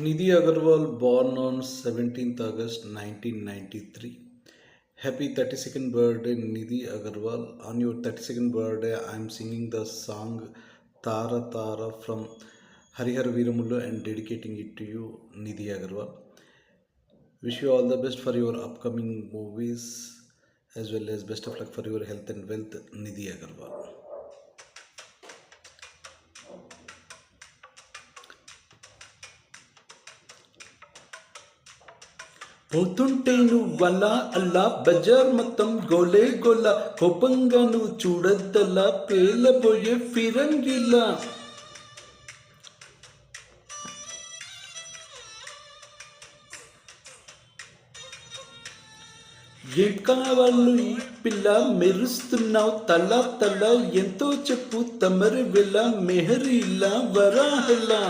Nidhi Agarwal, born on 17th August 1993. Happy 32nd birthday, Nidhi Agarwal. On your 32nd birthday, I am singing the song Tara Tara from Harihar Veeramullu and dedicating it to you, Nidhi Agarwal. Wish you all the best for your upcoming movies as well as best of luck for your health and wealth, Nidhi Agarwal. పోతుంటే నువ్వలా అల్లా బజార్ మొత్తం గోలే గోల కోపంగా నువ్వు చూడద్దలా పేలబోయే ఫిరంగిలా ఏం కావాలి ఈ పిల్ల మెరుస్తున్నావు తల తల ఎంతో చెప్పు తమరి వెళ్ళ మెహరీలా వరాహలా